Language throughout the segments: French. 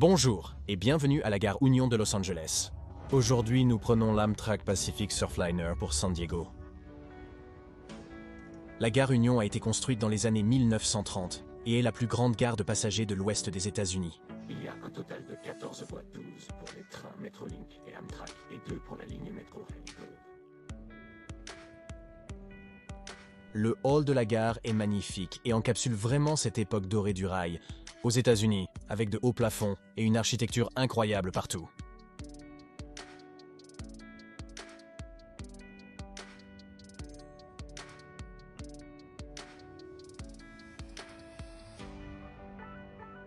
Bonjour et bienvenue à la gare Union de Los Angeles. Aujourd'hui, nous prenons l'Amtrak Pacific Surfliner pour San Diego. La gare Union a été construite dans les années 1930 et est la plus grande gare de passagers de l'ouest des États-Unis. Il y a un total de 14 voies 12 pour les trains Metrolink et Amtrak et 2 pour la ligne métro Railroad. Le hall de la gare est magnifique et encapsule vraiment cette époque dorée du rail, aux États-Unis, avec de hauts plafonds et une architecture incroyable partout.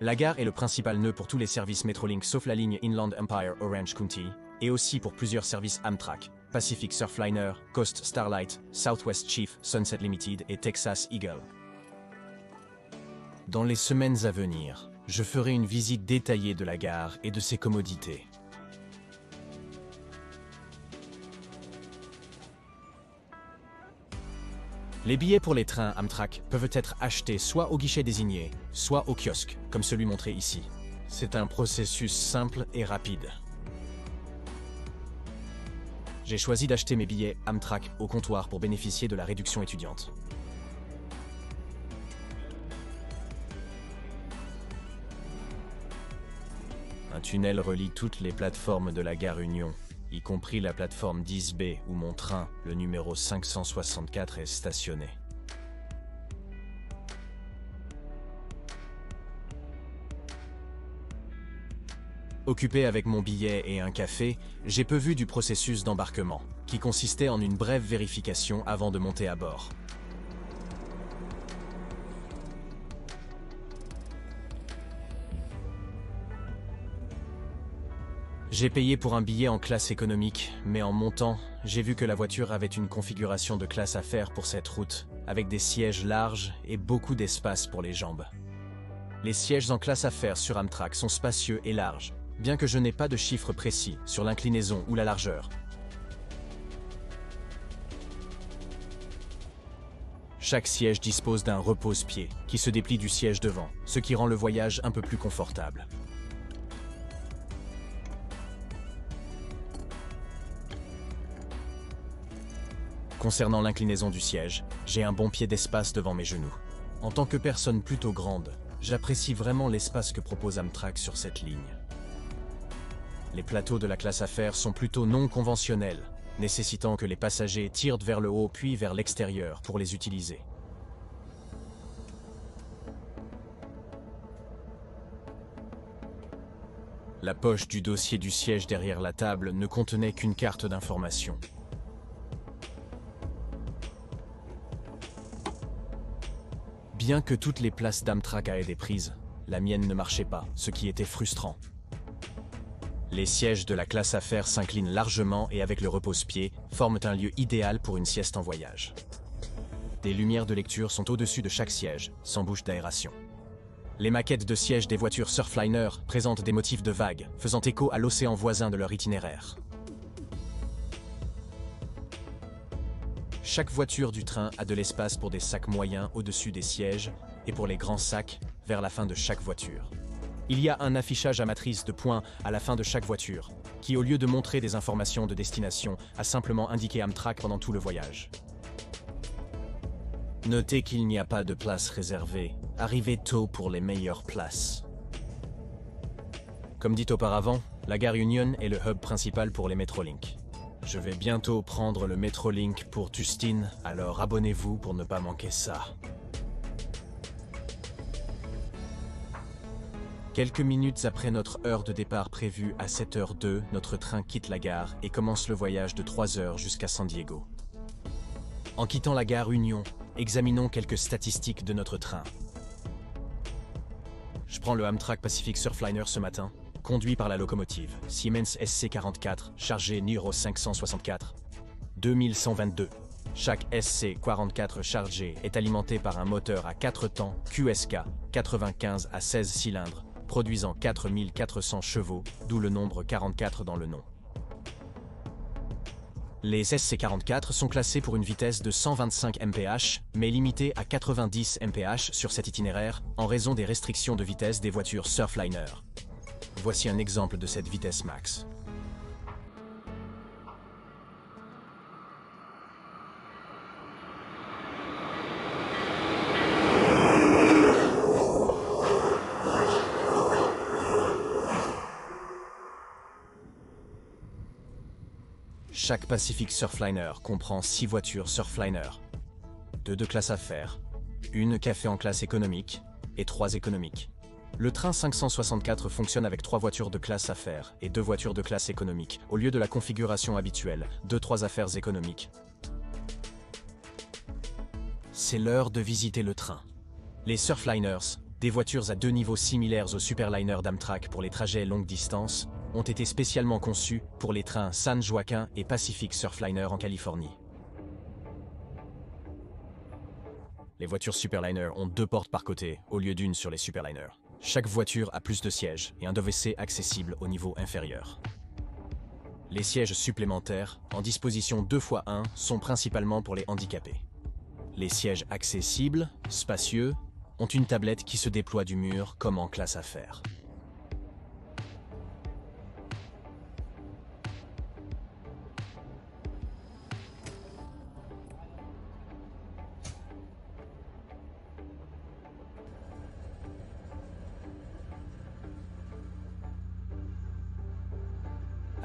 La gare est le principal nœud pour tous les services Metrolink sauf la ligne Inland Empire Orange County, et aussi pour plusieurs services Amtrak, Pacific Surfliner, Coast Starlight, Southwest Chief, Sunset Limited et Texas Eagle. Dans les semaines à venir, je ferai une visite détaillée de la gare et de ses commodités. Les billets pour les trains Amtrak peuvent être achetés soit au guichet désigné, soit au kiosque, comme celui montré ici. C'est un processus simple et rapide. J'ai choisi d'acheter mes billets Amtrak au comptoir pour bénéficier de la réduction étudiante. Un tunnel relie toutes les plateformes de la gare Union, y compris la plateforme 10B où mon train, le numéro 564, est stationné. Occupé avec mon billet et un café, j'ai peu vu du processus d'embarquement, qui consistait en une brève vérification avant de monter à bord. J'ai payé pour un billet en classe économique, mais en montant, j'ai vu que la voiture avait une configuration de classe affaires pour cette route, avec des sièges larges et beaucoup d'espace pour les jambes. Les sièges en classe affaires sur Amtrak sont spacieux et larges, bien que je n'ai pas de chiffre précis sur l'inclinaison ou la largeur. Chaque siège dispose d'un repose-pied qui se déplie du siège devant, ce qui rend le voyage un peu plus confortable. Concernant l'inclinaison du siège, j'ai un bon pied d'espace devant mes genoux. En tant que personne plutôt grande, j'apprécie vraiment l'espace que propose Amtrak sur cette ligne. Les plateaux de la classe affaires sont plutôt non conventionnels, nécessitant que les passagers tirent vers le haut puis vers l'extérieur pour les utiliser. La poche du dossier du siège derrière la table ne contenait qu'une carte d'information. Bien que toutes les places d'Amtrak aient été prises, la mienne ne marchait pas, ce qui était frustrant. Les sièges de la classe affaires s'inclinent largement et avec le repose-pied, forment un lieu idéal pour une sieste en voyage. Des lumières de lecture sont au-dessus de chaque siège, sans bouche d'aération. Les maquettes de sièges des voitures Surfliner présentent des motifs de vagues, faisant écho à l'océan voisin de leur itinéraire. Chaque voiture du train a de l'espace pour des sacs moyens au-dessus des sièges et pour les grands sacs vers la fin de chaque voiture. Il y a un affichage à matrice de points à la fin de chaque voiture, qui au lieu de montrer des informations de destination, a simplement indiqué Amtrak pendant tout le voyage. Notez qu'il n'y a pas de place réservée. Arrivez tôt pour les meilleures places. Comme dit auparavant, la gare Union est le hub principal pour les Metrolink. Je vais bientôt prendre le Metrolink pour Tustin, alors abonnez-vous pour ne pas manquer ça. Quelques minutes après notre heure de départ prévue à 7h02, notre train quitte la gare et commence le voyage de 3 heures jusqu'à San Diego. En quittant la gare Union, examinons quelques statistiques de notre train. Je prends le Amtrak Pacific Surfliner ce matin, conduit par la locomotive Siemens SC44, chargé numéro 564, 2122. Chaque SC44 chargé est alimenté par un moteur à 4 temps QSK 95 à 16 cylindres, produisant 4400 chevaux, d'où le nombre 44 dans le nom. Les SC44 sont classés pour une vitesse de 125 mph, mais limitée à 90 mph sur cet itinéraire en raison des restrictions de vitesse des voitures Surfliner. Voici un exemple de cette vitesse max. Chaque Pacific Surfliner comprend 6 voitures Surfliner, 2 de classe affaires, une café en classe économique et 3 économiques. Le train 564 fonctionne avec 3 voitures de classe affaires et 2 voitures de classe économique, au lieu de la configuration habituelle, 2-3 affaires économiques. C'est l'heure de visiter le train. Les Surfliners, des voitures à 2 niveaux similaires aux Superliners d'Amtrak pour les trajets longue distance, ont été spécialement conçus pour les trains San Joaquin et Pacific Surfliner en Californie. Les voitures Superliner ont 2 portes par côté, au lieu d'une sur les Superliners. Chaque voiture a plus de sièges et un WC accessible au niveau inférieur. Les sièges supplémentaires, en disposition 2x1, sont principalement pour les handicapés. Les sièges accessibles, spacieux, ont une tablette qui se déploie du mur comme en classe affaires.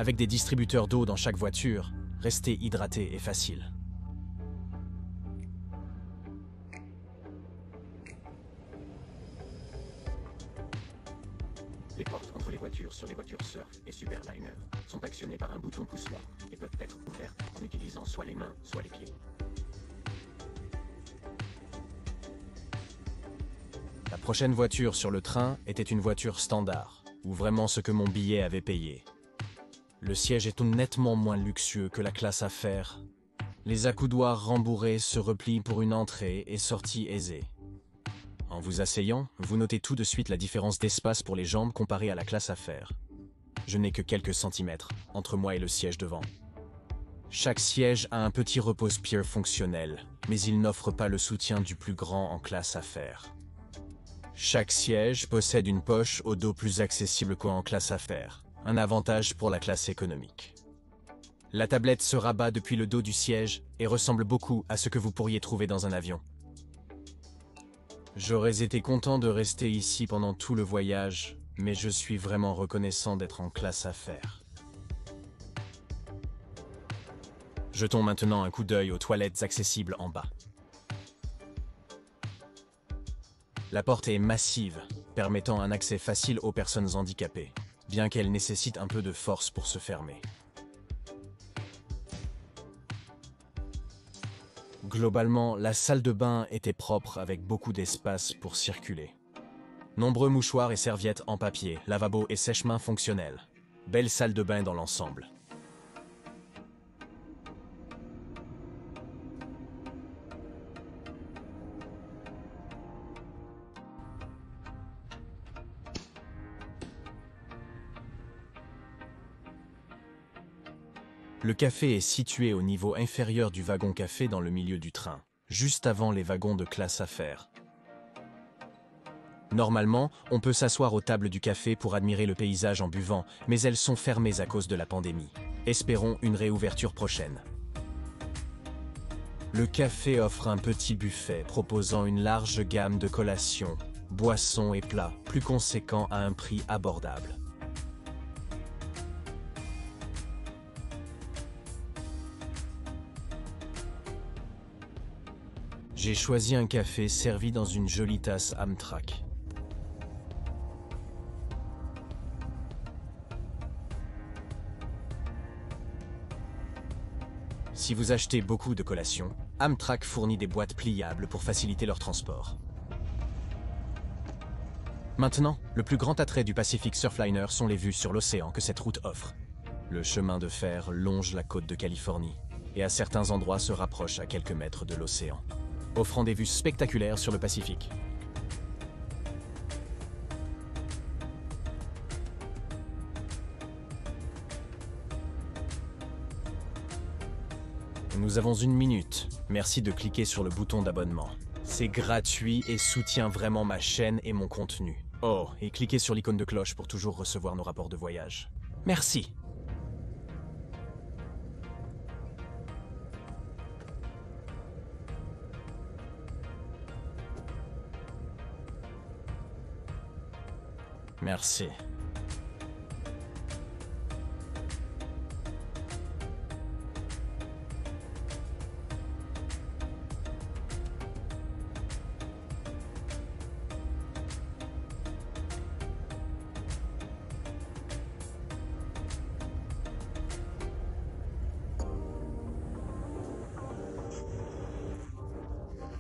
Avec des distributeurs d'eau dans chaque voiture, rester hydraté est facile. Les portes entre les voitures sur les voitures Surf et Superliner sont actionnées par un bouton pouce-là et peuvent être ouvertes en utilisant soit les mains, soit les pieds. La prochaine voiture sur le train était une voiture standard, ou vraiment ce que mon billet avait payé. Le siège est nettement moins luxueux que la classe affaires. Les accoudoirs rembourrés se replient pour une entrée et sortie aisée. En vous asseyant, vous notez tout de suite la différence d'espace pour les jambes comparée à la classe affaires. Je n'ai que quelques centimètres entre moi et le siège devant. Chaque siège a un petit repose-pied fonctionnel, mais il n'offre pas le soutien du plus grand en classe affaires. Chaque siège possède une poche au dos plus accessible qu'en classe affaires. Un avantage pour la classe économique. La tablette se rabat depuis le dos du siège et ressemble beaucoup à ce que vous pourriez trouver dans un avion. J'aurais été content de rester ici pendant tout le voyage, mais je suis vraiment reconnaissant d'être en classe affaires. Jetons maintenant un coup d'œil aux toilettes accessibles en bas. La porte est massive, permettant un accès facile aux personnes handicapées, bien qu'elle nécessite un peu de force pour se fermer. Globalement, la salle de bain était propre avec beaucoup d'espace pour circuler. Nombreux mouchoirs et serviettes en papier, lavabo et sèche-mains fonctionnels. Belle salle de bain dans l'ensemble. Le café est situé au niveau inférieur du wagon café dans le milieu du train, juste avant les wagons de classe affaires. Normalement, on peut s'asseoir aux tables du café pour admirer le paysage en buvant, mais elles sont fermées à cause de la pandémie. Espérons une réouverture prochaine. Le café offre un petit buffet proposant une large gamme de collations, boissons et plats, plus conséquents à un prix abordable. J'ai choisi un café servi dans une jolie tasse Amtrak. Si vous achetez beaucoup de collations, Amtrak fournit des boîtes pliables pour faciliter leur transport. Maintenant, le plus grand attrait du Pacific Surfliner sont les vues sur l'océan que cette route offre. Le chemin de fer longe la côte de Californie et à certains endroits se rapproche à quelques mètres de l'océan, offrant des vues spectaculaires sur le Pacifique. Nous avons 1 minute. Merci de cliquer sur le bouton d'abonnement. C'est gratuit et soutient vraiment ma chaîne et mon contenu. Oh, et cliquez sur l'icône de cloche pour toujours recevoir nos rapports de voyage. Merci. Merci.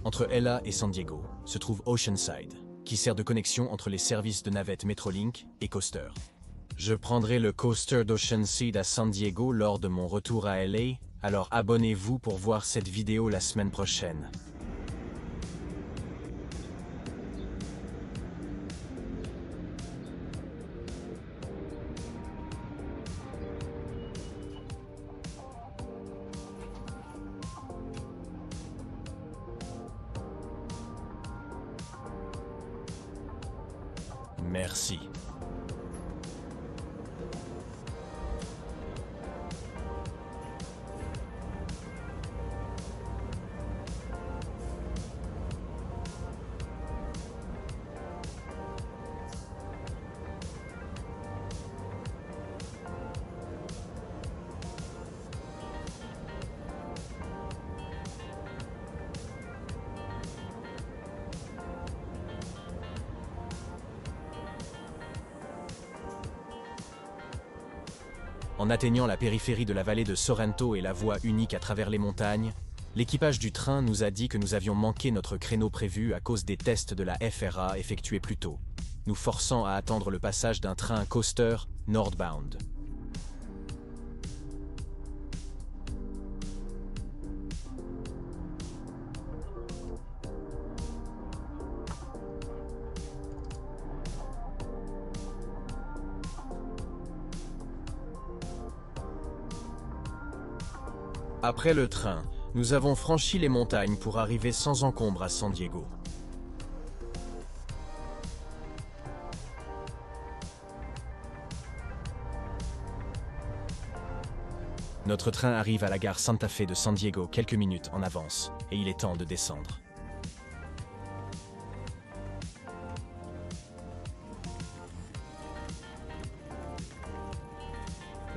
Entre Ella et San Diego se trouve Oceanside, qui sert de connexion entre les services de navette Metrolink et Coaster. Je prendrai le Coaster d'Oceanside à San Diego lors de mon retour à LA, alors abonnez-vous pour voir cette vidéo la semaine prochaine. Merci. En atteignant la périphérie de la vallée de Sorrento et la voie unique à travers les montagnes, l'équipage du train nous a dit que nous avions manqué notre créneau prévu à cause des tests de la FRA effectués plus tôt, nous forçant à attendre le passage d'un train coaster northbound. Après le train, nous avons franchi les montagnes pour arriver sans encombre à San Diego. Notre train arrive à la gare Santa Fe de San Diego quelques minutes en avance, et il est temps de descendre.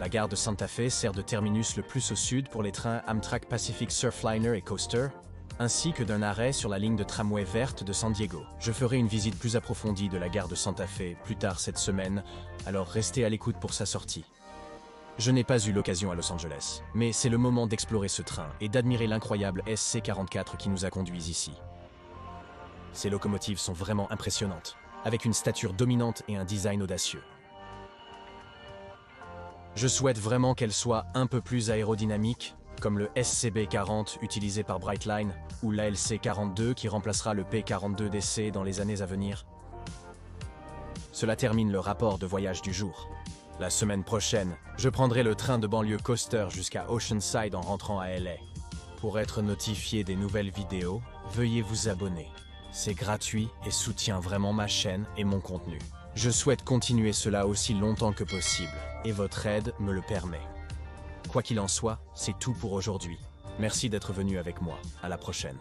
La gare de Santa Fe sert de terminus le plus au sud pour les trains Amtrak Pacific Surfliner et Coaster, ainsi que d'un arrêt sur la ligne de tramway verte de San Diego. Je ferai une visite plus approfondie de la gare de Santa Fe plus tard cette semaine, alors restez à l'écoute pour sa sortie. Je n'ai pas eu l'occasion à Los Angeles, mais c'est le moment d'explorer ce train et d'admirer l'incroyable SC-44 qui nous a conduits ici. Ces locomotives sont vraiment impressionnantes, avec une stature dominante et un design audacieux. Je souhaite vraiment qu'elle soit un peu plus aérodynamique, comme le SCB-40 utilisé par Brightline, ou l'ALC-42 qui remplacera le P-42DC dans les années à venir. Cela termine le rapport de voyage du jour. La semaine prochaine, je prendrai le train de banlieue Coaster jusqu'à Oceanside en rentrant à LA. Pour être notifié des nouvelles vidéos, veuillez vous abonner. C'est gratuit et soutient vraiment ma chaîne et mon contenu. Je souhaite continuer cela aussi longtemps que possible, et votre aide me le permet. Quoi qu'il en soit, c'est tout pour aujourd'hui. Merci d'être venu avec moi. À la prochaine.